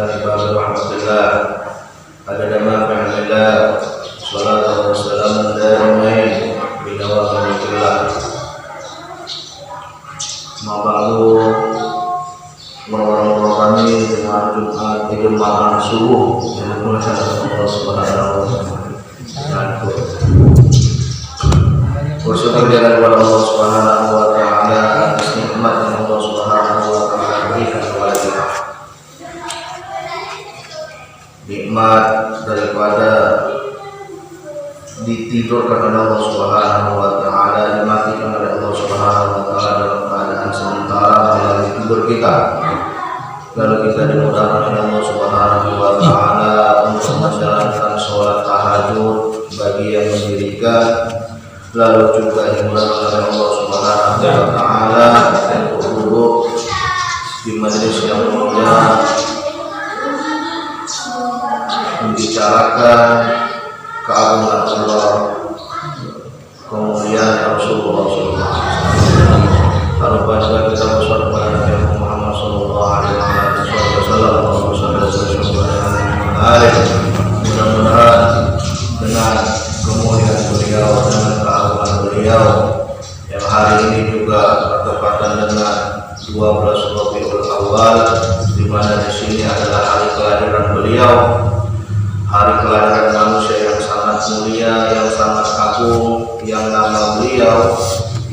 ibadu rahmatillah adada ma bihamdillah salatu wassalamu daimain bila wa'alaikumillah ma'ba'lu orang-orang kami dengan Jumat di malam subuh yang dimuliakan Allah Subhanahu wa taala. Bersyukur kepada Allah Subhanahu wa taala atas nikmat yang Allah Subhanahu wa taala berikan kepada kita. Nikmat daripada ditidurkan oleh Allah Subhanahu wa taala, dimatikan oleh Allah Subhanahu wa taala dalam keadaan sementara melalui tidur kita. Lalu kita dimudahkan oleh Allah Subhanahu wa taala untuk menjalankan sholat tahajud bagi yang mendirikan, lalu juga dimudahkan oleh Allah Subhanahu wa taala untuk duduk di majelis yang mulia membicarakan keagungan Allah, kemuliaan Rasulullah SAW. Lalu juga kita bersolat kepada Nabi Muhammad SAW. Mudah-mudahan dengan kemuliaan beliau, dengan keagungan beliau yang hari ini juga bertepatan dengan 12 Rabiul Awal, di mana di sini adalah hari kelahiran beliau, hari kelahiran manusia yang sangat mulia, yang sangat agung, yang nama beliau,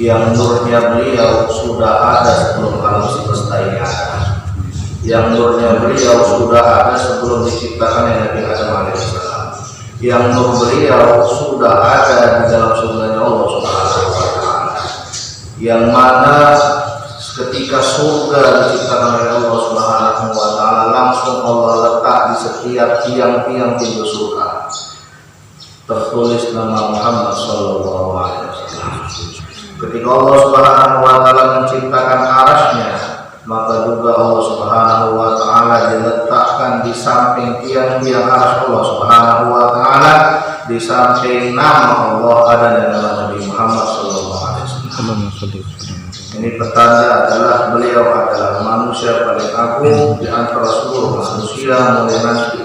yang nurnya beliau sudah ada sebelum alam semesta ini ada, yang nurnya beliau sudah ada sebelum diciptakan Nabi Adam alaihissalam, yang nur beliau sudah ada di dalam surganya Allah Subhanahu wa taala, yang mana ketika surga diciptakan oleh Allah Subhanahu wa taala langsung Allah letak di setiap tiang-tiang pintu surga tertulis nama Muhammad sallallahu alaihi wasallam. Ketika Allah Subhanahu wa taala menciptakan arasnya, maka juga Allah Subhanahu wa taala diletakkan di samping tiang-tiang aras Allah Subhanahu wa taala, di samping nama Allah ada nama Nabi Muhammad sallallahu alaihi wasallam. Ini petanda adalah beliau adalah manusia paling agung di antara seluruh manusia,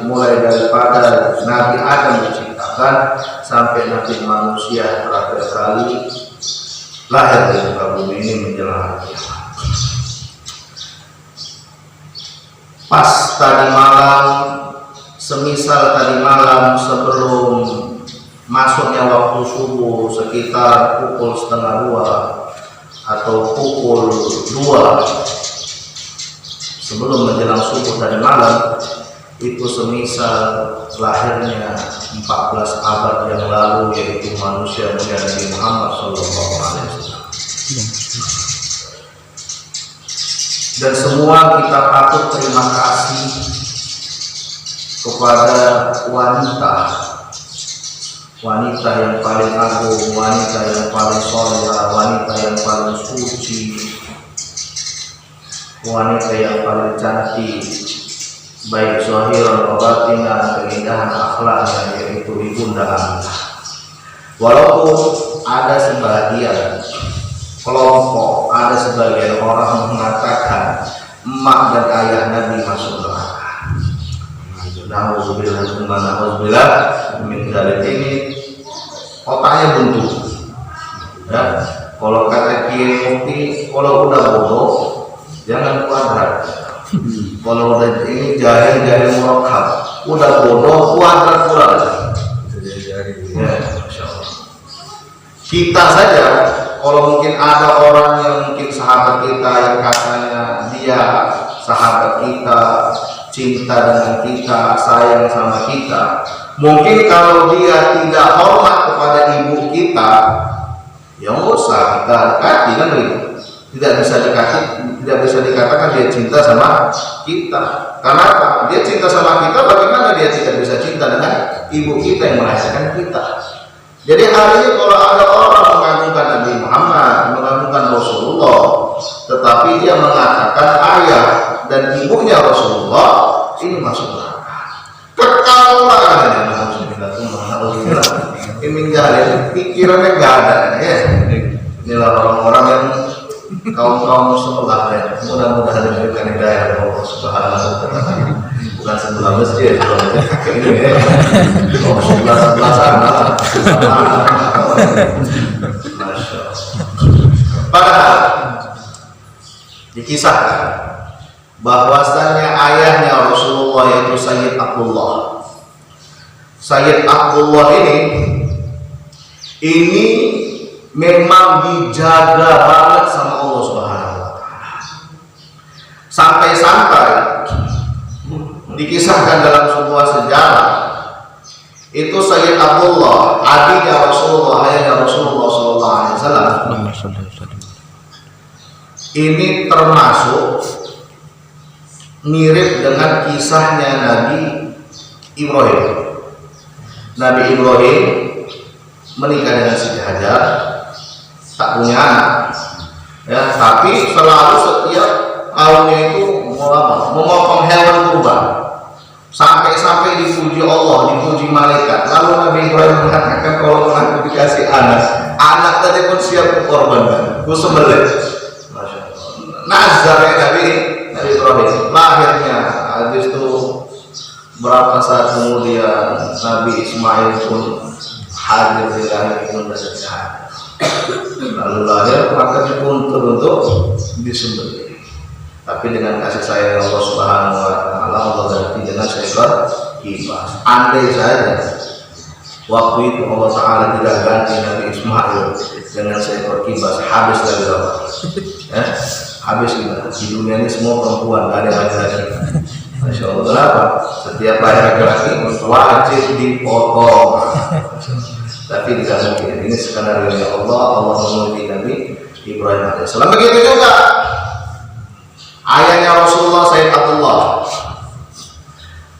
mulai daripada Nabi Adam diciptakan sampai Nabi manusia terakhir kali lahir di muka bumi ini menjelang kiamat. Pas tadi malam, semisal tadi malam sebelum masuknya waktu subuh sekitar pukul 1:30 atau pukul 2 sebelum menjelang subuh tadi malam, itu semisal lahirnya 14 abad yang lalu, yaitu manusia mulia Nabi Muhammad SAW. Dan semua kita patut terima kasih kepada wanita yang paling agung, wanita yang paling soleh, wanita yang paling suci, wanita yang paling cantik, baik zahiran wa batinan, keindahan akhlaknya, yaitu Ibunda Aminah. Walaupun ada sebagian kelompok, ada sebagian orang mengatakan emak dan ayah Nabi masuk neraka. Nauzubillah min dzalik, ini otaknya buntu. Ya, kalau kata Kiai Mufti, kalau udah bodoh jangan kuadrat. Kalau udah ini jahil murakkab, udah bodoh kuadrat pula. Ya, insyaallah. Kita saja, kalau mungkin ada orang yang mungkin sahabat kita yang katanya dia sahabat kita, cinta dengan kita, sayang sama kita, mungkin kalau dia tidak hormat kepada ibu kita, ya nggak usah kita dekati, kan begitu. Tidak bisa dikatakan dia cinta sama kita. Karena apa? Dia cinta sama kita, bagaimana dia tidak bisa cinta dengan ibu kita yang melahirkan kita? Jadi hari ini kalau ada orang mengagungkan Nabi Muhammad, mengagungkan Rasulullah, tetapi dia mengatakan ayah dan ibunya Rasulullah, ini masuk neraka. Kekaluan ini jahil, pikirannya gak ada ya. Inilah orang-orang yang kaum sebelah ya. Mudah-mudahan diberikan hidayah oleh Allah Subhanahu wa taala. Bukan sebelah masjid, kayak ini ya. Oh, sebelah sana, Masya Allah. Padahal dikisahkan bahwasannya ayahnya Rasulullah yaitu Sayyid Abdullah. Sayyid Abdullah ini memang dijaga banget sama Allah Subhanahu wa taala. Sampai-sampai dikisahkan dalam sebuah sejarah itu Sayyid Abdullah, adiknya Rasulullah, ayahnya Rasulullah sallallahu alaihi wasallam. Ini termasuk mirip dengan kisahnya Nabi Ibrahim. Nabi Ibrahim menikah dengan Siti Hajar, tak punya anak, ya, tapi selalu setiap tahunnya itu memotong hewan kurban, sampai dipuji Allah, dipuji malaikat. Lalu Nabi Ibrahim mengatakan kalau aku dikasih anak tadi pun siap dikorbankan, ku sembelih. Nazar ya Nabi Ibrahim, lahirnya habis itu berapa saat kemudian Nabi Ismail pun hadir di lahir ibunda sejak. Lalu lahir maka dituntut untuk disembelih. Tapi dengan kasih sayang Allah Subhanahu wa taala, Allah ganti dengan seekor kibas. Andai saja waktu itu Allah Taala tidak ganti Nabi Ismail dengan seekor kibas, habis lagi berapa? Ya, habis kita di dunia ini semua perempuan, gak ada laki-laki. Masya Allah. Kenapa? Setiap lahir laki-laki wajib dipotong. Tapi tidak mungkin. Ini skenario Allah memuji Nabi Ibrahim alaihissalam. Begitu juga ayahnya Rasulullah Sayyid Abdullah.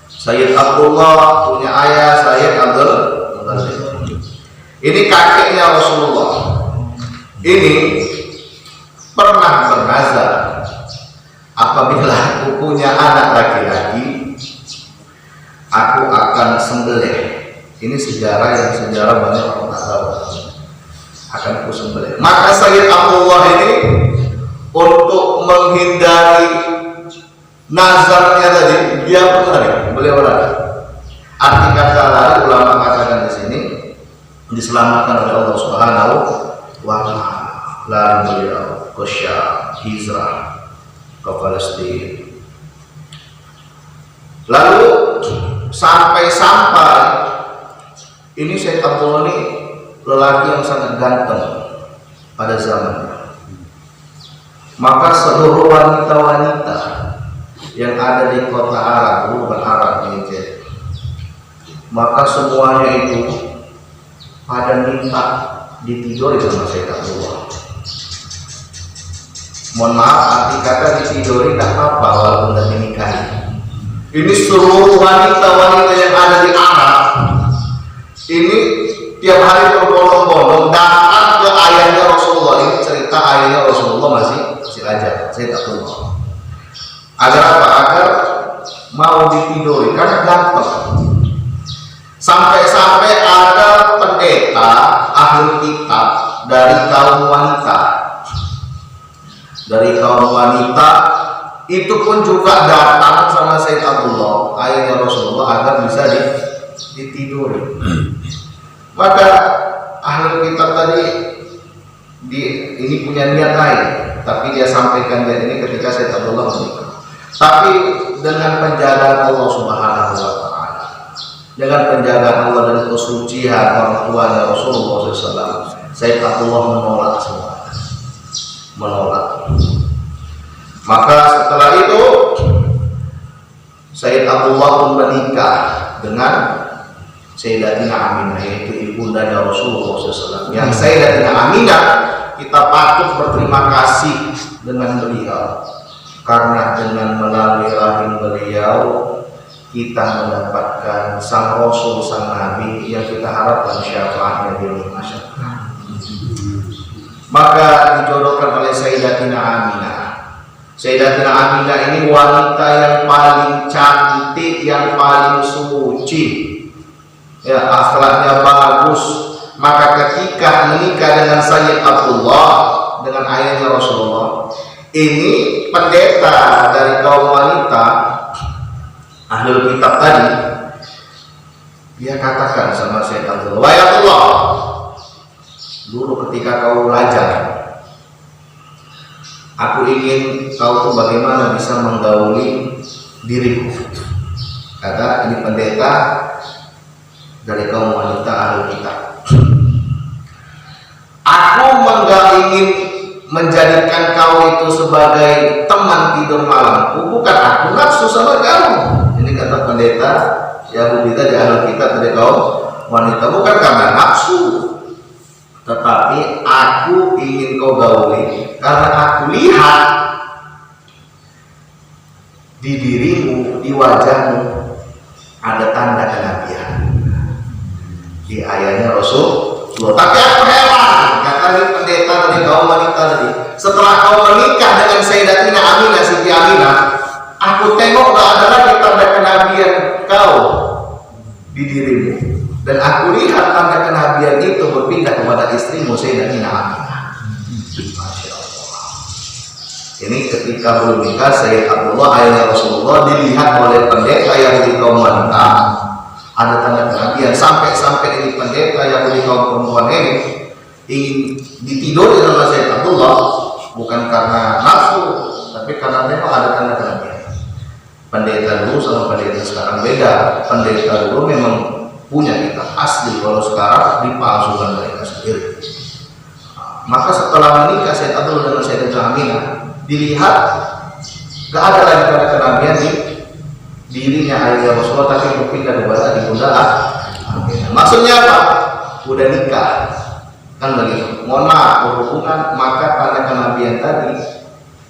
Sayyid Abdullah punya ayah Sayyid Abdul Muttalib. Ini kakeknya Rasulullah. Ini pernah bernazar, apabila aku punya anak laki-laki, aku akan sembelih. Ini sejarah banyak orang tak tahu. Akan aku sembelih. Maka Sayyid Abdullah ini untuk menghindari nazarnya tadi, dia berlari, beliau lari. Arti kata lari, ulama katakan di sini diselamatkan oleh Allah Subhanahu wa taala. Lari beliau ke Syam, hijrah ke Palestina. Lalu sampai ini Syekh Abdullah ini lelaki yang sangat ganteng pada zamannya. Maka seluruh wanita-wanita yang ada di kota Arab, bukan Arab ini, maka semuanya itu pada minta ditiduri sama Syekh Abdullah. Mohon maaf, arti kata ditiduri tak apa walaupun tidak dinikahi. Ini seluruh wanita-wanita yang ada di Arab ini tiap hari berbondong-bondong datang ke ayahnya Rasulullah. Ini cerita ayahnya Rasulullah masih ajar, saya tak tahu. Agar apa? Agar mau ditiduri karena ganteng. Sampai-sampai ada pendeta ahli kitab dari kaum wanita itu pun juga datang sama Sayyid Abdullah, ayahnya Rasulullah, agar bisa ditiduri. Maka ahli kitab tadi ini punya niat lain, tapi dia sampaikan niat ini ketika Sayyid Abdullah menikah. Tapi dengan penjagaan Allah Subhanahu wa taala, dengan penjagaan Allah dan kesucian orang tuanya Rasulullah SAW, Sayyid Abdullah menolak semua. Maka setelah itu Sayyid Abdullah pun menikah dengan Sayyidatina Aminah, yaitu ibundanya Rasulullah SAW. Yang Sayyidatina Aminah kita patut berterima kasih dengan beliau, karena dengan melalui rahim beliau kita mendapatkan sang Rasul, sang Nabi yang kita harapkan syafaatnya di masyarakat. Maka dijodohkan oleh Sayyidatina Aminah. Sayyidatina Aminah ini wanita yang paling cantik, yang paling suci, ya, akhlaknya bagus. Maka ketika menikah dengan Sayyid Abdullah, dengan ayahnya Rasulullah, ini pendeta dari kaum wanita ahlul kitab tadi, dia katakan sama Sayyid Abdullah, wahai Abdullah, dulu ketika kau belajar, aku ingin kau tuh bagaimana bisa menggauli diriku. Kata ini pendeta dari kaum wanita ahlul kitab. Aku ingin menjadikan kau itu sebagai teman tidur malamku, bukan aku nafsu sama kamu. Ini kata pendeta Yahudi tadi ahlul kitab dari kaum wanita, bukan karena nafsu, tetapi aku ingin kau gauli karena aku lihat di dirimu, di wajahmu ada tanda kenabian. Di ayatnya Rasulullah. Tapi aku heran, kata pendeta dari kaum wanita tadi, setelah kau menikah dengan Sayyidatina Aminah, Siti Aminah, aku tengok gak ada lagi tanda kenabian kau di dirimu, dan aku lihat tanda kenabian itu berpindah kepada istrimu Sayyidatina Aminah. Masya Allah. Ini ketika belum nikah Sayyid Abdullah ayahnya Rasulullah dilihat oleh pendeta Yahudi kaum wanita ada tanda kenabian, sampai ini pendeta Yahudi kaum perempuan ini ingin ditiduri sama Sayyid Abdullah, bukan karena nafsu, tapi karena memang ada tanda kenabian. Pendeta dulu sama pendeta sekarang beda. Pendeta dulu memang punya kitab asli, kalau sekarang dipalsukan mereka sendiri. Maka setelah menikah Sayyid Abdullah dengan Sayyidatina Aminah, dilihat gak ada lagi tanda kenabian di dirinya ayah Rasulullah, tapi berpindah kepada ibunda Aminah. Maksudnya apa? Udah nikah kan begitu. Mohon maaf, berhubungan, maka tanda kenabian tadi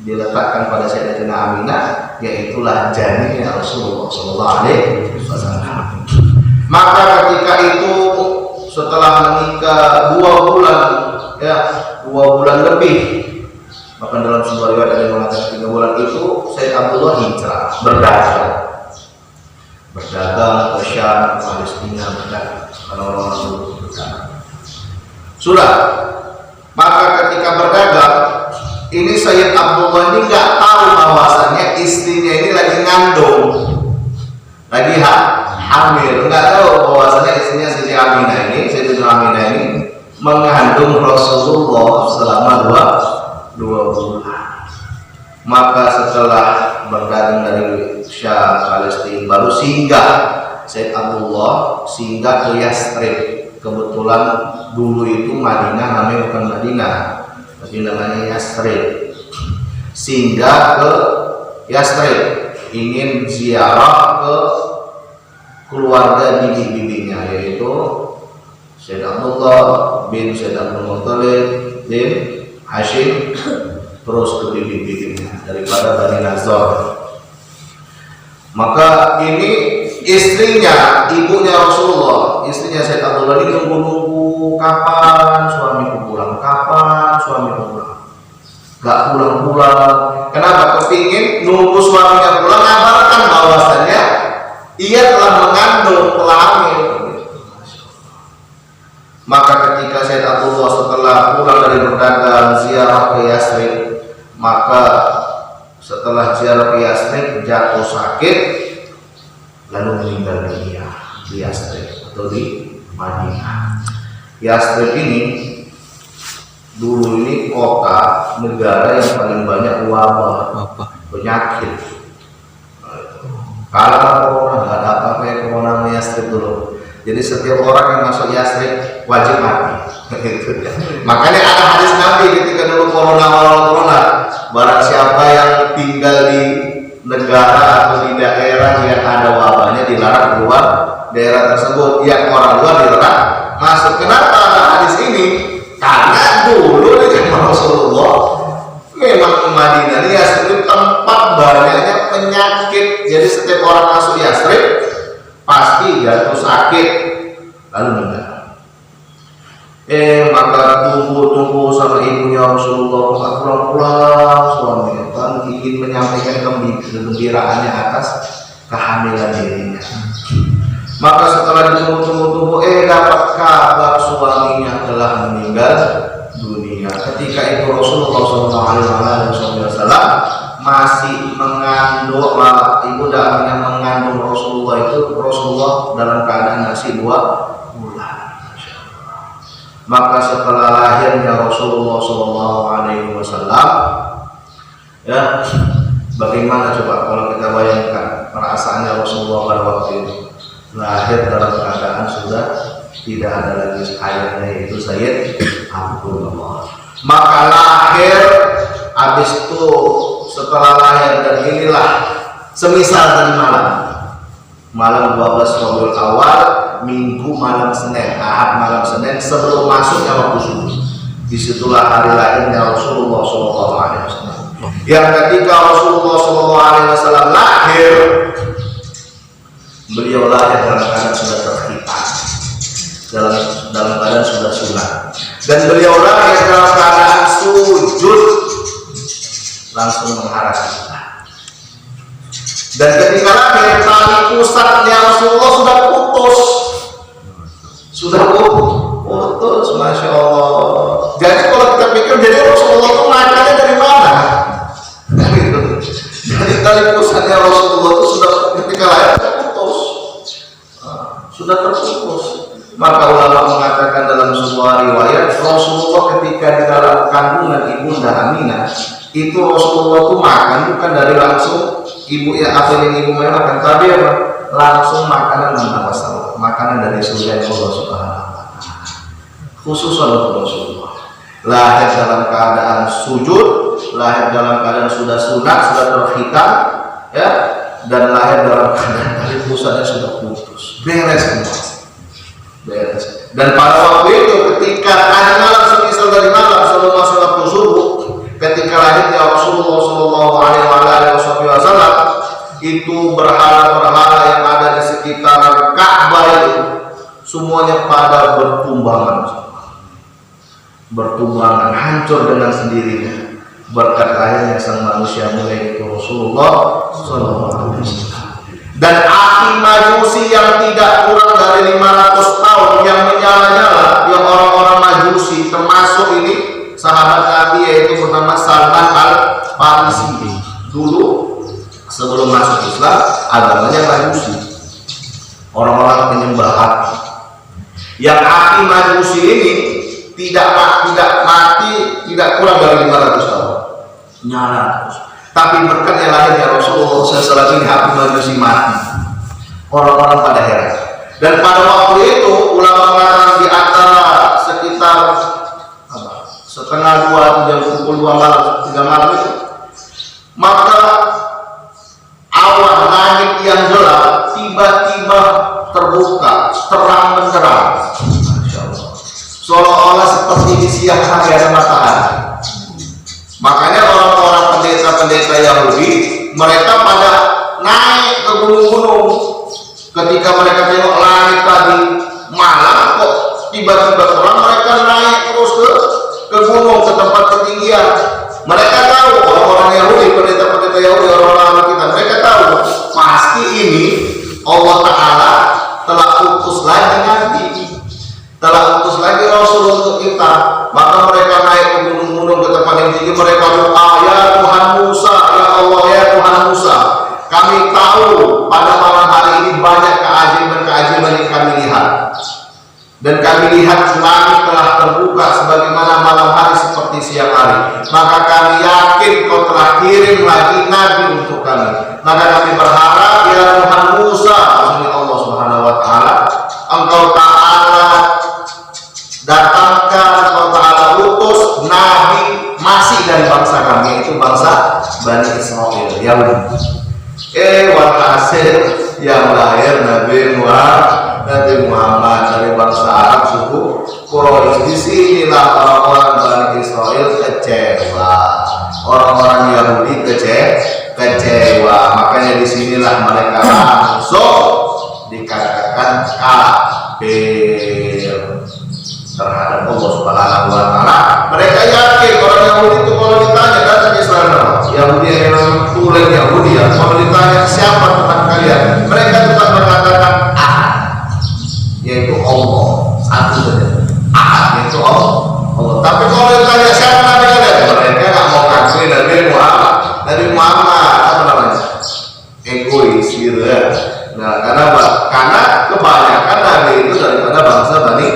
diletakkan pada Sayyidatina Aminah, yaitulah janinnya Rasulullah SAW. Maka ketika itu setelah menikah 2 bulan, ya 2 bulan lebih, bahkan dalam sebuah riwayat ada yang mengatakan 3 bulan itu Sayyid Abdullah hijrah, berdagang ke Syam, Palestina, berdagang karena orang-orang dulu berdagang. Sudah, maka ketika berdagang ini Sayyid Abdullah ini nggak tahu bahwasannya istrinya ini lagi ngandung, lagi hamil, nggak tahu bahwasannya istrinya Siti Aminah ini, Sayyidatina Aminah ini mengandung Rasulullah selama 2 bulan. Maka setelah berdagang dari Syam, Palestina, baru singgah Sayyid Abdullah singgah ke Yastrib. Kebetulan dulu itu Madinah namanya bukan Madinah, tapi namanya Yastrib. Singgah ke Yastrib, ingin ziarah ke keluarga bibi-bibinya, yaitu Sayyid Abdullah bin Sayyid Abdul Muttalib bin Hashim, terus ke bibi-bibinya daripada Bani Nazar. Maka ini istrinya, ibunya Rasulullah, istrinya Sayyid Abdullah ini nunggu-nunggu kapan suamiku pulang, gak pulang-pulang. Kenapa? Kepingin nunggu suaminya pulang, ngabarkan bahwasannya ia telah mengandung, telah hamil. Maka ketika Sayyid Abdullah setelah pulang dari berdagang ziarah ke Yastrib, maka setelah ziarah ke Yastrib jatuh sakit, lalu meninggal dunia di Yastrib atau di Madinah. Yastrib ini dulu ini kota negara yang paling banyak wabah penyakit. Kalau corona nggak ada apa-apa ya corona Yastrib dulu. Jadi setiap orang yang masuk Yastrib wajib mati. Makanya ada hadis Nabi ketika dulu corona, barang siapa yang tinggal di negara atau di daerah yang ada wabahnya dilarang keluar daerah tersebut, yang orang luar dilarang masuk. Kenapa ada hadis ini? Karena dulu di zaman Rasulullah memang Madinah ini Yastrib tempat banyaknya penyakit. Jadi setiap orang masuk Yastrib pasti jatuh sakit lalu meninggal. Maka tunggu sama ibunya Rasulullah nggak pulang-pulang, suaminya kan ingin menyampaikan kegembiraannya atas kehamilan dirinya. Maka setelah ditunggu-tunggu, dapat kabar suaminya telah meninggal dunia. Ketika itu Rasulullah SAW masih mengandung, ibu Aminah mengandung dalam keadaan masih 2 bulan. Maka setelah lahirnya Rasulullah SAW, ya, bagaimana coba kalau kita bayangkan perasaannya Rasulullah pada waktu itu lahir dalam keadaan sudah tidak ada lagi ayahnya, yaitu Sayyid Abdullah. Maka lahir, habis itu setelah lahir, dan inilah semisal tadi malam 12 Rabiul Awal, Minggu malam Senin, Ahad malam Senin, sebelum masuknya waktu subuh. Disitulah hari lahirnya Rasulullah SAW. Yang ketika Rasulullah SAW lahir, beliau lahir dalam keadaan sudah terhitam, dalam keadaan sudah sunat, dan beliau lahir dalam keadaan sujud, langsung menghadap kita. Dan ketika lahir, tali pusatnya Rasulullah sudah putus, Masya Allah. Jadi kalau kita pikir, jadi Rasulullah itu makannya dari mana? Jadi tali pusatnya Rasulullah itu sudah ketika lahir sudah terputus. Maka ulama mengatakan dalam sebuah riwayat, Rasulullah ketika di dalam kandungan ibunda Aminah itu, Rasulullah itu makan bukan dari langsung ibu ya atau yang ibu makan, tapi apa? Langsung makanan manawasal, makanan dari surga Allah Subhanahu wa Ta'ala. Khusus untuk Rasulullah. Lahir dalam keadaan sujud, lahir dalam keadaan sudah sunat, sudah terhitam, ya, dan lahir dalam keadaan tali pusatnya sudah putus, beres semua. Beres. Dan pada waktu itu ketika ada malam semisal dari malam sebelum masuk waktu subuh, ketika lahirnya Rasulullah SAW, itu berhala-berhala yang ada di sekitar Ka'bah itu semuanya pada bertumbangan, hancur dengan sendirinya berkat lahirnya sang manusia mulia itu Rasulullah SAW. Dan api Majusi yang tidak kurang dari 500 tahun yang menyala-nyala, yang orang-orang Majusi, termasuk ini sahabat Nabi yaitu bernama Salman Al-Farisi. Dulu sebelum masuk Islam agamanya Majusi, orang-orang penyembah api. Yang api Majusi ini tidak mati, tidak kurang dari 500 tahun, nyala terus. Tapi berkatnya lahirnya Rasulullah SAW ini api Majusi mati. Orang-orang pada heran. Dan pada waktu itu ulama mengatakan di antara sekitar setengah 2 jam pukul 2 malam, 3 malam itu, maka awan langit yang gelap tiba-tiba terbuka, terang benderang, seolah-olah seperti di siang hari ada matahari. Makanya orang-orang pendeta-pendeta Yahudi, mereka pada naik ke gunung-gunung. Ketika mereka tengok langit tadi malam kok tiba-tiba terang, mereka naik terus ke gunung, ke tempat ketinggian. Mereka tahu, orang-orang Yahudi, pendeta-pendeta Yahudi, orang-orang kita, mereka tahu pasti ini Allah Ta'ala telah utus lagi Nabi, telah utus lagi Rasul untuk kita. Maka mereka naik ke gunung-gunung, ke tempat yang tinggi, mereka doa, ya Tuhan Musa, ya Allah, ya Tuhan Musa, kami tahu pada malam hari ini banyak keajaiban yang kami lihat, dan kami lihat langit telah terbuka sebagaimana malam hari seperti siang hari. Maka kami yakin kau telah kirim lagi Nabi untuk kami. Maka kami berharap, ya Tuhan Musa, maksudnya Allah Subhanahu wa Ta'ala, Engkau Ta'ala datangkan, Engkau Ta'ala utus Nabi masih dari bangsa kami, yaitu bangsa Bani Israel, Yahudi. Walhasil yang lahir Nabi Muhammad dari bangsa Arab suku Quraisy. Disinilah orang-orang Bani Israel kecewa, orang-orang Yahudi kecewa. Makanya disinilah mereka langsung dikatakan kafir terhadap Allah Subhanahu wa Ta'ala. Mereka yakin, orang Yahudi itu kalau ditanya datang Israel, Yahudi yang tulen Yahudi ya, kalau ditanya siapa Tuhan kalian, mereka tetap mengatakan Ahad, yaitu Allah, satu saja, Ahad, yaitu Allah. Tapi kalau ditanya siapa Nabi kalian, mereka nggak mau kasih Nabi Muhammad, apa namanya, egois gitu ya. Nah, karena kebanyakan nabi itu daripada bangsa Bani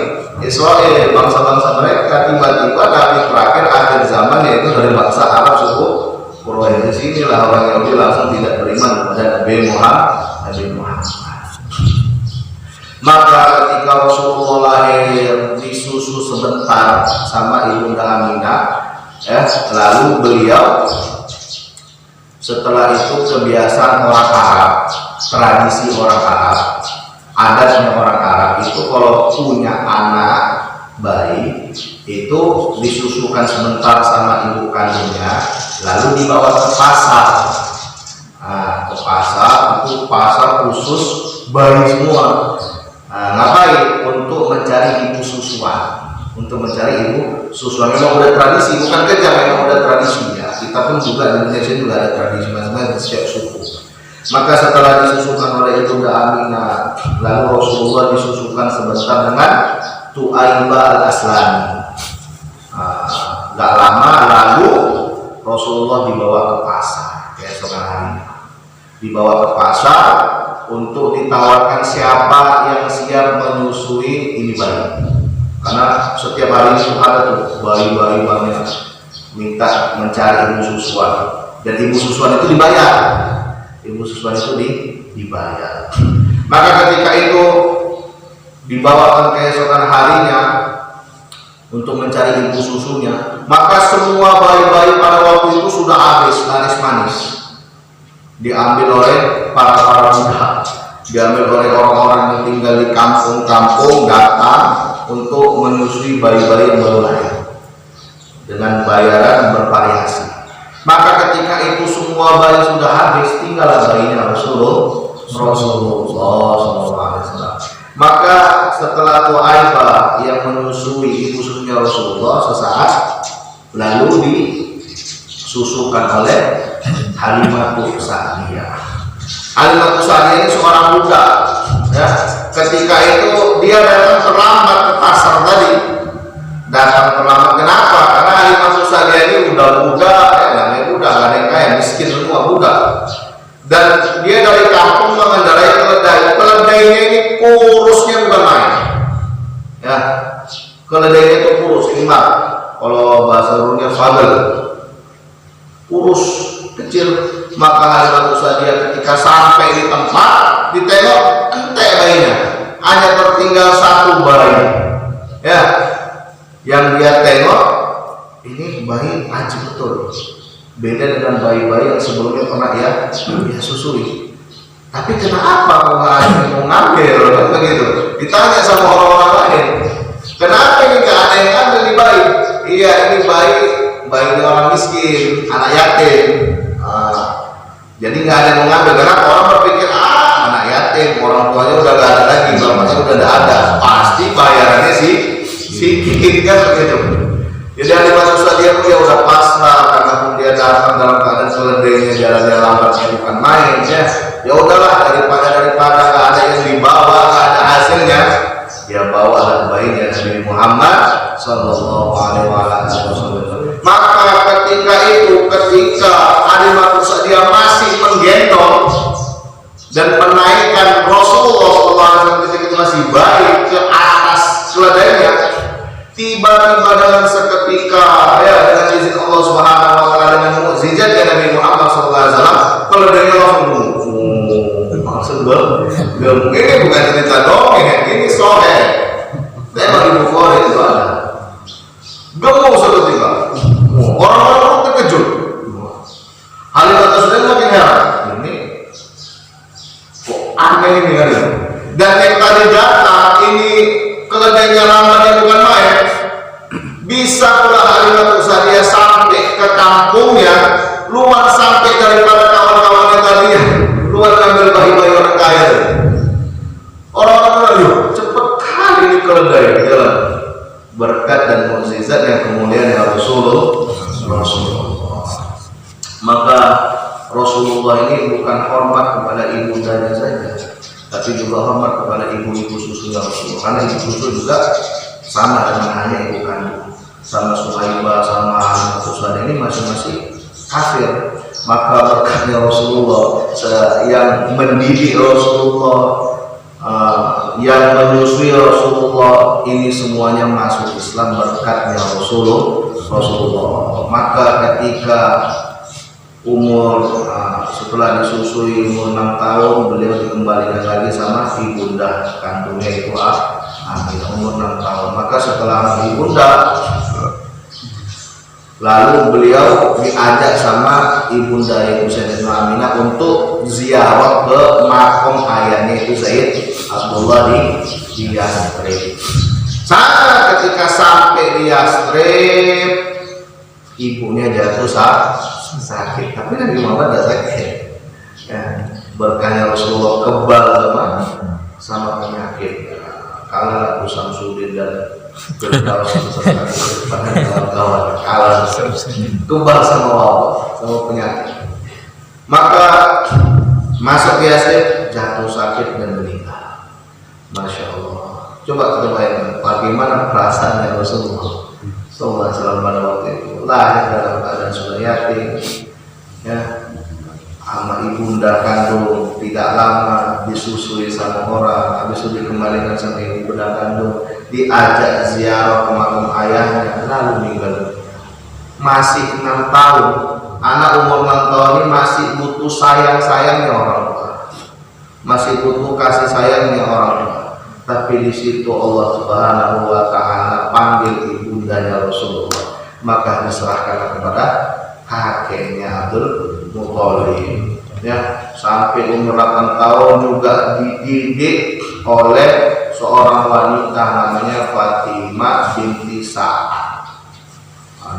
Israel, bangsa-bangsa mereka. Tiba-tiba nabi terakhir akhir zaman yaitu dari bangsa Arab suku Quraisy. Di sinilah orang Yahudi langsung tidak beriman kepada Nabi Muhammad. Maka ketika Rasulullah lahir disusu sebentar sama ibunda Aminah, lalu beliau setelah itu kebiasaan orang Arab, tradisi orang Arab, adatnya orang Arab itu kalau punya anak bayi itu disusukan sebentar sama ibu kandungnya, lalu dibawa ke pasar. Nah, ke pasar itu pasar khusus bayi semua. Ngapain? Untuk mencari ibu susuan. Untuk mencari ibu susuan. Memang udah tradisi, bukan kejam, memang udah tradisi ya. Kita pun juga di Indonesia juga ada tradisi masing-masing setiap suku. Maka setelah disusukan oleh ibunda Aminah, lalu Rasulullah disusukan sebentar dengan Tu'aibah al-Aslami. Gak lama lalu Rasulullah dibawa ke pasar keesokan harinya. Dibawa ke pasar untuk ditawarkan siapa yang siap menyusui ini bayi. Karena setiap hari itu ada tuh bayi-bayi banyak minta mencari ibu susuan, dan ibu susuan itu dibayar. Ibu susuan itu dibayar. Maka ketika itu dibawakan keesokan harinya untuk mencari ibu susunya, maka semua bayi-bayi pada waktu itu sudah habis laris manis, diambil oleh para muda, diambil oleh orang-orang yang tinggal di kampung-kampung, datang untuk menyusui bayi-bayi yang baru lahir dengan bayaran bervariasi. Maka ketika itu semua bayi sudah habis, tinggal bayinya Rasulullah SAW. Maka setelah Tu'aibah yang menyusui ibu susunya Rasulullah sesaat, lalu disusukan oleh Halimatus Sa'diyah. Halimatus Sa'diyah ini seorang budak, ya. Ketika itu dia datang terlambat ke pasar tadi. Datang terlambat kenapa? Karena Halimatus Sa'diyah ini udah budak, namanya budak, gak ada yang kaya, miskin semua budak. Dan dia dari kampung mengendarai keledai. Keledainya ini kurusnya bukan main, ya. Keledainya itu kurus, imat. Kalau bahasa Runia fadl, kurus, kecil. Maka Halimatus Sa'diyah ketika sampai di tempat, ditengok entek bayinya, hanya tertinggal satu bayi, ya. Yang dia tengok ini bayi aji betul, beda dengan bayi-bayi yang sebelumnya pernah ya susui. Tapi kenapa kok nggak ada yang mau ngambil, kan begitu? Ditanya sama orang-orang lain, kenapa ini nggak ada yang ngambil di bayi? Iya, ini bayi orang miskin, anak yatim. Jadi nggak ada yang mau ngambil karena orang berpikir anak yatim, orang tuanya udah nggak ada lagi, bapaknya udah nggak ada, pasti bayarannya sedikit kan begitu. Jadi Halimatus Sa'diyah dia udah pasrah karena pun dia datang dalam keadaan keledainya jalan-jalan lambatnya bukan main, ya. Ya udahlah, daripada nggak ada yang dibawa, nggak ada hasilnya, dia bawa bayinya Nabi Muhammad Sallallahu Alaihi Wasallam. Maka ketika Halimatus Sa'diyah masih menggendong dan menaikkan Rasulullah SAW ketika itu masih bayi ke atas keledainya, tiba-tiba dengan seketika, ya, dengan izin Allah Subhanahu Wa Taala, dengan mukjizatnya Nabi Muhammad SAW, keledainya langsung gemuk. Ini bukan cerita dongeng, ini soheh. Memang di Bukhari itu ada. Gemuk seketika. Orang-orang terkejut. Halimatus Sa'diyah makin heran. Ini kok aneh ini kan? Dan yang tadi datang ini keledainya lambatnya bukan main. Bisa pula Halimatus Sa'diyah sampai ke kampungnya, luar sampai daripada kawan-kawannya tadinya, luar ngambil bayi-bayi orang kaya. Orang-orang yuk cepet kali ini keledai jalan. Berkat dan mukjizat yang kemuliaan ya Rasulullah. Maka Rasulullah ini bukan hormat kepada ibundanya saja, tapi juga hormat kepada ibu-ibu susunya Rasulullah. Karena ibu susu juga sama dengan hanya ibu kandung. Sama Suhaibah, sama Halimatus Sa'diyah ini masing-masing kafir. Maka berkatnya Rasulullah yang mendidik Rasulullah, yang menyusui Rasulullah ini semuanya masuk Islam berkatnya Rasulullah. Maka ketika setelah disusui umur 6 tahun beliau dikembalikan lagi sama ibunda kandungnya itu Aminah umur 6 tahun. Maka setelah ibunda lalu beliau diajak sama ibunda Ibu Sayyidatina Aminah untuk ziarah ke makam ayahnya itu Sayyid Abdullah di Yastrib. Ketika sampai di Yastrib, ibunya jatuh sakit, tapi Nabi Muhammad tidak sakit. Ya, berkahnya Rasulullah kebal sama penyakit. Kalah Abu Samsudin dan Firdaus pada kawan-kawan kalah kebal sama wabah, sama penyakit. Maka masuk ke Yastrib, jatuh sakit dan meninggal. Masya Allah. Coba kita bayangkan bagaimana perasaannya Rasulullah SAW pada waktu itu. Lahir dalam keadaan sudah yatim, ya, sama ibunda kandung, tidak lama disusui sama orang, habis itu dikembalikan sama ibunda kandung, diajak ziarah ke makam ayahnya, lalu meninggal. Masih 6 tahun, anak umur 6 tahun ini masih butuh sayangnya orang tua, masih butuh kasih sayangnya orang tua. Tapi di situ Allah Subhanahu wa Ta'ala panggil ibundanya Rasulullah, maka diserahkan kepada kakeknya Abdul Muthalib. Ya, sampai umur 8 tahun juga dididik oleh seorang wanita namanya Fatimah binti Sa'ad.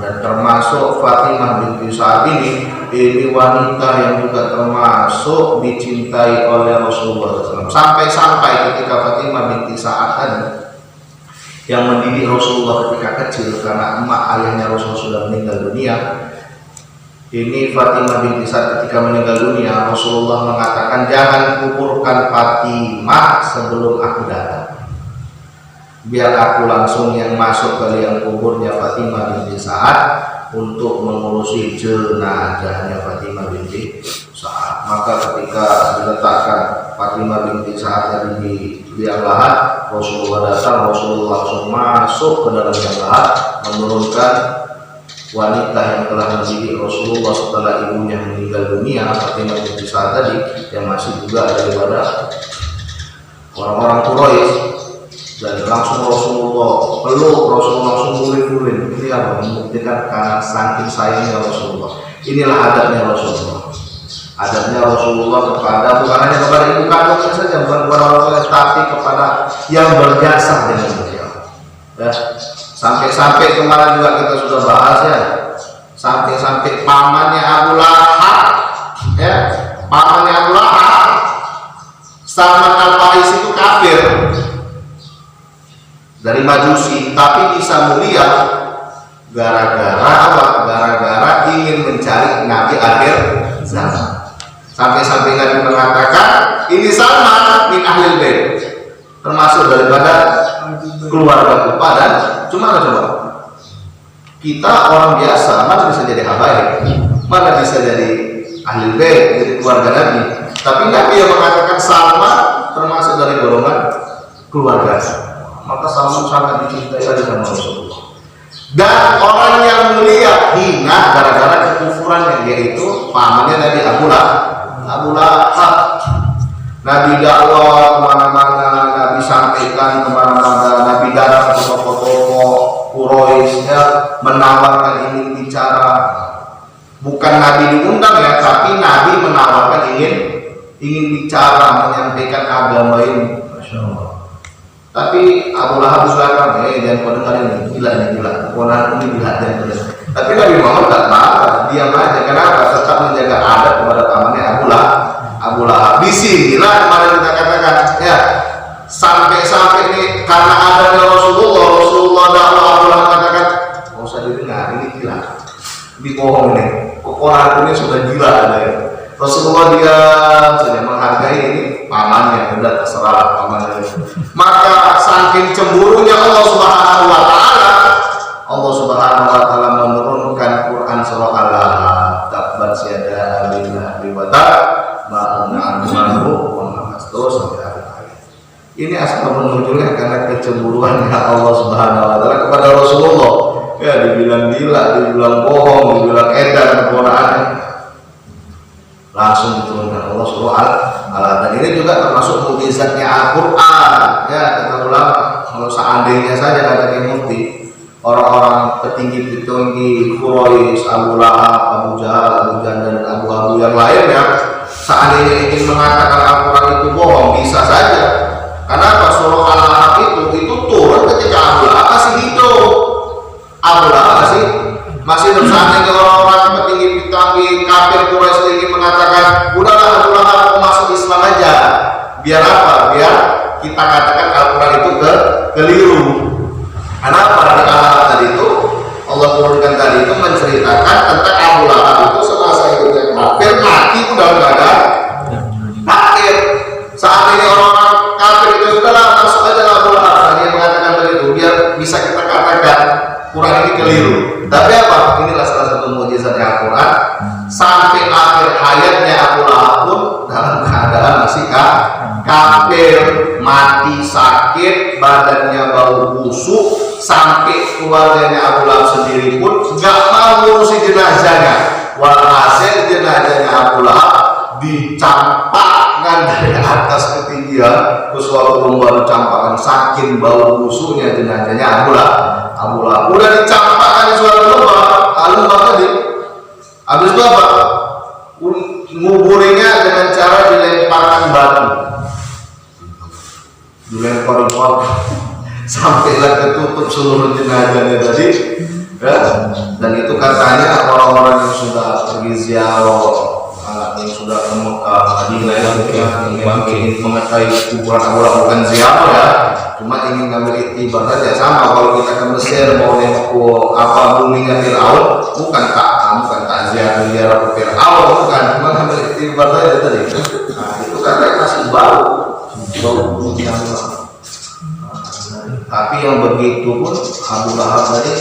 Dan termasuk Fatimah binti Sa'ad ini wanita yang juga termasuk dicintai oleh Rasulullah SAW. Sampai ketika Fatimah binti Sa'ad tadi yang mendidik Rasulullah ketika kecil, karena emak ayahnya Rasulullah sudah meninggal dunia. Ini Fatimah binti Sa'ad ketika meninggal dunia, Rasulullah mengatakan, jangan kuburkan Fatimah sebelum aku datang, biar aku langsung yang masuk ke liang kuburnya Fatimah binti Sa'ad untuk mengurusi jenazahnya Fatimah binti Sa'ad. Maka ketika diletakkan Fatimah binti Sa'ad tadi di liang lahat, Rasulullah datang, Rasulullah langsung masuk ke dalam liang lahat, menurunkan wanita yang telah mendidik Rasulullah setelah ibunya meninggal dunia, Fatimah binti Sa'ad tadi, yang masih juga daripada orang-orang Quraisy. Dan langsung Rasulullah peluk, Rasulullah langsung guling-guling. Ini apa? Membuktikan karena saking sayangnya Rasulullah. Inilah adabnya Rasulullah. Adabnya Rasulullah kepada, bukan hanya kepada ibu kandungnya saja, bukan kepada orang tua, tapi kepada yang berjasa dengan beliau. Ya. Sampai kemarin juga kita sudah bahas, ya. Sampai pamannya Abu Lahab, ya, pamannya Abu Lahab, Salman Al-Farisi itu kafir dari Majusi, tapi bisa mulia gara-gara apa? Gara-gara ingin mencari Nabi akhir zaman. Sampai Nabi mengatakan, ini Salman min ahlil bait, termasuk daripada keluarga dan cuma coba kita orang biasa mana bisa jadi habaib, mana bisa jadi ahlil bait, jadi keluarga Nabi. Tapi Nabi yang mengatakan Salman termasuk dari golongan keluarga. Maka Salman sangat dicintai oleh Rasulullah. Dan orang yang mulia hina gara-gara kekufurannya, yaitu pamannya Nabi Abu Lahab. Nabi dakwah kemana-mana, Nabi sampaikan kemana-mana, Nabi datang ke toko-toko Quraisy, ya, menawarkan ingin bicara. Bukan Nabi diundang, ya, tapi Nabi menawarkan ingin bicara, menyampaikan agama ini. Masya Allah. Tapi Abu Lahab berkata, jangan kau dengar ini, gila, ponakan ini gila, jangan dengar. Tapi Nabi Muhammad tak marah, diam aja. Kenapa? Tetap menjaga adab kepada pamannya Abu Lahab. Di sinilah kemarin kita katakan, ya, sampai ini karena adanya Rasulullah dakwah, Abu Lahab katakan, nggak usah didengar, ini gila, dibohong nih, ponakan ini sudah gila ada ya. Rasulullah dia saja menghargai ini pamannya, udah terserah pamannya. Maka saking cemburunya Allah Subhanahu wa Ta'ala menurunkan Quran surah Al-Lahab, tabbat yada abi lahabin wa tab, ma aghnaa anhu maluhu wa ma kasabat, terus sampai akhir ayat. Ini asbab nuzulnya karena kecemburuannya Allah Subhanahu wa taala kepada Rasulullah. Ya, dibilang gila, dibilang bohong, dibilang edan Quran. Langsung diturunkan Allah Subhanahu wa taala. Dan ini juga termasuk mukjizatnya Al-Qur'an. Ya, kata ulama, kalau seandainya saja kata Mufti, orang-orang petinggi-petinggi Quraisy, Abu Lahab, Abu Jahal, Abu Jandal, dan Abu yang lainnya, seandainya ingin mengatakan Al-Quran itu bohong, bisa saja. Kenapa? Surah Al-Lahab itu turun ketika Abu Lahab masih hidup. Abu Lahab masih bersanding. Orang-orang petinggi-petinggi kafir Quraisy ingin mengatakan, udahlah Abu Lahab masuk Islam aja. Biar apa? Biar kita katakan Al-Quran itu keliru. Kenapa? Di Al-Lahab tadi itu Allah turunkan tadi itu menceritakan tentang Abu Lahab itu semasa hidupnya kafir, mati udah nggak ada kafir. Saat ini orang-orang kafir itu sudahlah masuk aja Abu Lahab. Dia mengatakan begitu biar bisa kita katakan Quran ini keliru. Tapi apa? Inilah salah satu mukjizatnya Al-Quran. Sampai akhir hayatnya Abu Lahab pun dalam keadaan masih kafir, mati sakit, badannya bau busuk. Sampai keluarganya Abu Lahab sendiri pun nggak mau ngurusi jenazahnya. Walhasil jenazahnya Abu Lahab dicampakkan dari atas ketinggian. Terus waktu baru campakan, saking bau busuknya jenazahnya Abu Lahab udah dicampakkan di suatu lubang. Lubang tadi habis itu apa? Nguburinya dengan cara dilemparkan batu, dilempar batu sampailah ketutup seluruh jenazahnya tadi, ya. Dan itu katanya orang-orang yang sudah pergi ziarah, yang sudah ke Mekah, Madinah, yang ingin mengetahui kuburan Abu Lahab, bukan ziarah ya, cuma ingin ngambil iktibar saja. Sama kalau kita ke Mesir mau nengok apa buminya Fir'aun, bukan ziarah ke Fir'aun, bukan, cuma ngambil iktibar saja tadi. Nah itu katanya masih bau buminya Abu Lahab. Tapi yang begitu pun Abu Lahab tadi,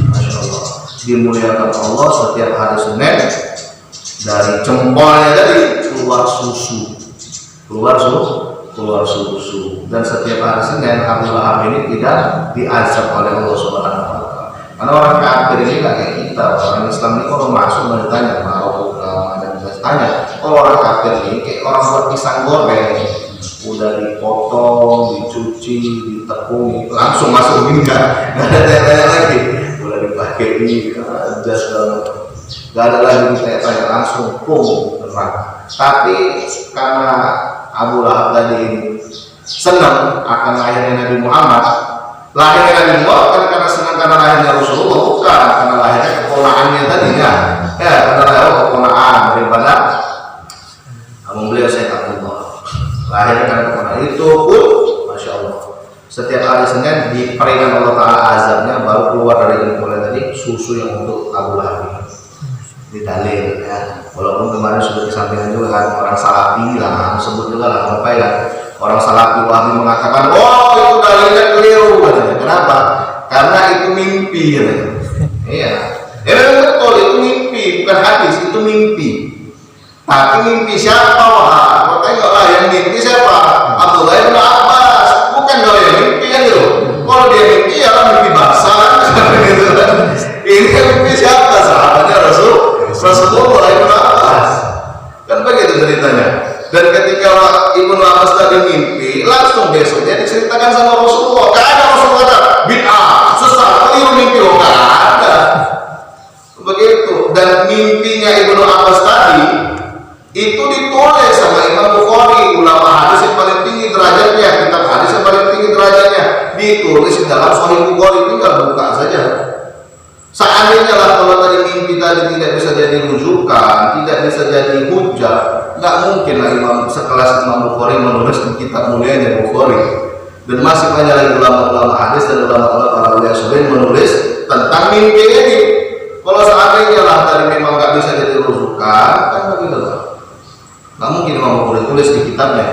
Masya Allah, dimuliakan Allah. Setiap hari Senin dari jempolnya tadi keluar susu, dan setiap hari Senin Abu Lahab ini tidak diazab oleh Allah Subhanahu wa taala. Karena orang kafir ini nggak kayak kita. Orang Islam ini kalau masuk ditanya mau dan ditanya. Kalau orang kafir ini kayak orang buat pisang goreng, udah dipotong, dicuci, ditepung, langsung masuk gini, nggak ada tanya lagi. Udah dipakai ini jas nggak ada lagi tanya langsung terang. Tapi karena Abu Lahab tadi ini senang akan lahirnya Nabi Muhammad, lahirnya Nabi Muhammad kan karena senang karena lahirnya Rasulullah, bukan karena lahirnya keponaannya tadinya, ya karena lahirnya keponaan daripada beliau Syekh Abdullah. Lahirnya karena keponaan itu pun, Masya Allah, setiap hari Senin diperingan Allah Ta'ala azabnya, baru keluar dari jempolnya tadi susu yang untuk Abu Lahab di dalil ya. Walaupun kemarin sudah disampaikan juga kan, orang salafi lah sebut juga lah apa ya, orang salafi Wahabi mengatakan itu dalilnya keliru katanya. Kenapa? Karena itu mimpi katanya. Iya, betul, itu mimpi, bukan hadis, itu mimpi. Tapi mimpi siapa? Wah, kau tengoklah yang mimpi siapa? Abdullah bin Abbas, bukan kau yang mimpi kan itu. Kalau dia mimpi ya mimpi basah gitu kan. Ini mimpi siapa? Sahabatnya Rasulullah Ibnu Abbas, kan begitu ceritanya. Dan ketika Ibnu Abbas tadi mimpi, langsung besoknya diceritakan sama Rasulullah. Gak ada Rasulullah bid'ah, sesat, keliru mimpi, gak ada. Begitu. Dan mimpinya Ibnu Abbas tadi itu ditulis sama Imam Bukhari, ulama hadis yang paling tinggi derajatnya, kitab hadis yang paling tinggi derajatnya, ditulis di dalam Sahih Bukhari. Tinggal buka saja. Seandainya lah kalau tadi mimpi tadi tidak bisa jadi rujukan, tidak bisa jadi hujah, nggak mungkin lah Imam sekelas Imam Bukhari menulis di kitab mulianya Bukhari. Dan masih banyak lagi ulama-ulama hadis dan ulama-ulama para ulama yang menulis tentang mimpi ini. Kalau seandainya lah tadi memang nggak bisa jadi rujukan, kan begitu lah. Nggak mungkin Imam Bukhari tulis di kitabnya.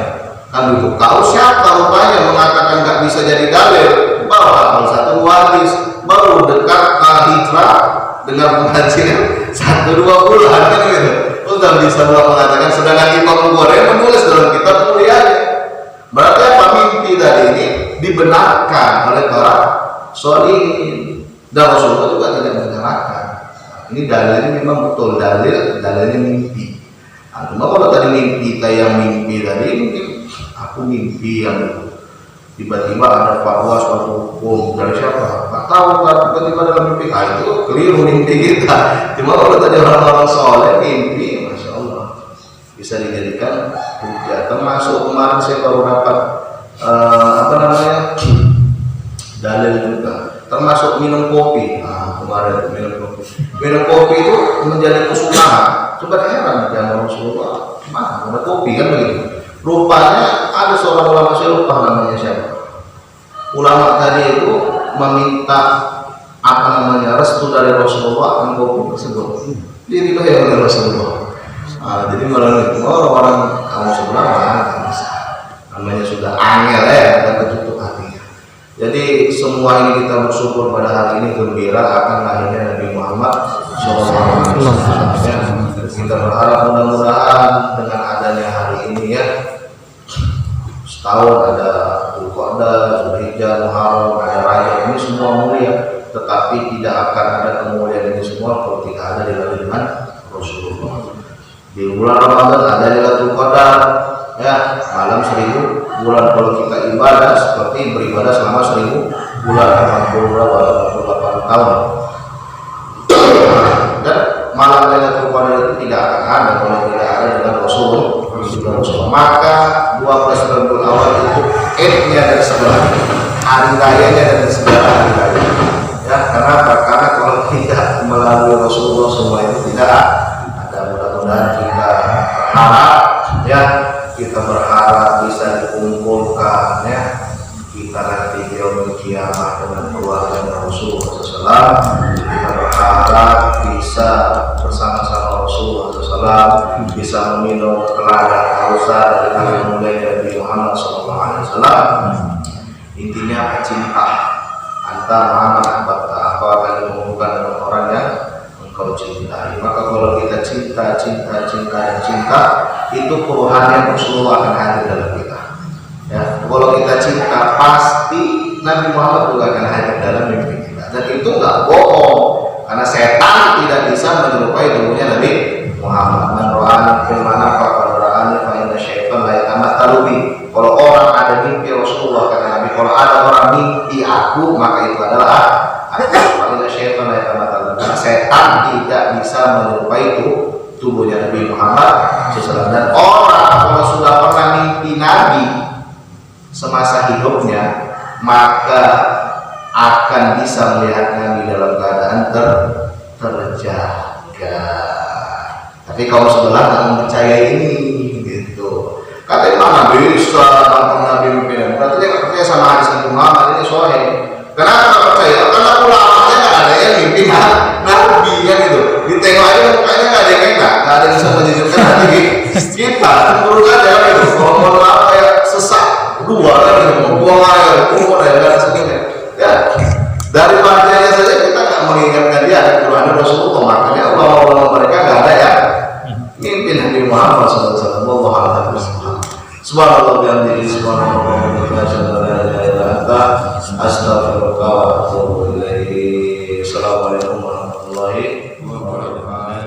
Kan itu. Kau siapa rupanya mengatakan nggak bisa jadi dalil? Bawa satu hadis. Baru dekat hijrah dengan pengajian 1-2 bulan kan gitu. Sudah bisa mengatakan, sedangkan Imam Bukhari menulis dalam kitab mulia. Berarti apa? Mimpi tadi dibenarkan oleh para sholihin, dan Rasulullah juga tidak menyalahkan. Ini dalilnya memang betul, dalilnya mimpi. Cuma kalau tadi mimpi, yang mimpi tadi mungkin aku mimpi yang tiba-tiba ada fatwa suatu hukum dari siapa? Nggak tahu kan, tiba-tiba dalam mimpi, itu keliru mimpi kita. Cuma kalau tadi orang-orang soleh mimpi, masya Allah, bisa dijadikan hujah. Termasuk kemarin saya baru dapat dalil juga. Termasuk minum kopi. Kemarin minum kopi itu menjadi kesunahan. Coba heran zaman Rasulullah, mana kopi kan begitu. Rupanya ada seorang ulama, saya lupa namanya siapa. Ulama tadi itu meminta restu dari Rasulullah akan kopi tersebut. Jadi itu yang oleh Rasulullah. Jadi malah itu orang kamu sebelah namanya sudah angel dan ketutup hatinya. Jadi semua ini kita bersyukur pada hari ini, gembira akan lahirnya Nabi Muhammad SAW. Kita berharap mudah-mudahan dengan adanya hari ini ya, setahun ada Dzulqa'dah, Dzulhijjah, Muharram, ada Rajab, ini semua mulia, tetapi tidak akan ada kemuliaan ini semua kalau tidak ada dilalui dengan Rasulullah. Di bulan Ramadan ada Lailatul Qadar, ya, malam 1000 bulan. Kalau kita ibadah seperti beribadah selama 1000 bulan, 88 tahun. Dan malam Lailatul Qadar itu tidak akan ada kalau tidak ada dengan Rasulullah. Maka 12 Rabiul Awal itu Idnya dari sebelah, hari rayanya dari sebelah hari raya. Ya, kenapa? Karena kalau tidak melalui Rasulullah semua itu tidak ada. Mudah-mudahan kita berharap ya, kita berharap bisa dikumpulkan ya, kita nanti di yaumul kiamah dengan keluarga Rasulullah SAW. Kita berharap bisa bersama-sama Rasulullah SAW, bisa meminum teladan Kausar dari Nabi mulia Nabi Muhammad SAW. Intinya cinta antara Muhammad kau akan dihubungkan dengan orang yang engkau cintai. Maka kalau kita cinta, itu peruhannya Rasulullah akan hadir dalam kita. Ya, kalau kita cinta, pasti Nabi Muhammad juga akan hadir dalam mimpi kita. Dan itu nggak bohong, karena setan tidak bisa menyerupai tubuhnya Nabi Muhammad. Man ra'ani fil manam faqad ra'ani fa inna syaitan la yatamattalu bi. Kalau orang ada mimpi Rasulullah kata Nabi, kalau ada orang mimpi aku, maka itu adalah aku. Fa inna syaitan la yatamattalu. Karena setan tidak bisa menyerupai tubuhnya Nabi Muhammad SAW. Dan orang kalau sudah pernah mimpi Nabi semasa hidupnya, maka akan bisa melihat Nabi dalam keadaan terjaga. Tapi kalau sebelah tak mempercayai ini, gitu. Katanya mana bisa nonton Nabi mimpi Nabi? Berarti dia nggak percaya sama hadis Nabi Muhammad ini sahih. Kenapa nggak percaya? Karena ulamanya nggak ada yang mimpi Nabi ya gitu. Ditengok aja mukanya nggak ada yang enak, nggak ada yang bisa menjadikan hati kita. Turun aja gitu. Ngomong apa ya, sesak dua kan gitu. Buang air, umur dan sebagainya. Ya, dari wajahnya saja kita nggak mengingatkan dia ada Quran Rasulullah. Makanya Allah mereka nggak ada ya mimpi Nabi Muhammad SAW. Subhanallah bihamdihi, subhanallah wa bihamdihi, astaghfirullah wa atubu ilaihi. Assalamualaikum warahmatullahi wabarakatuh.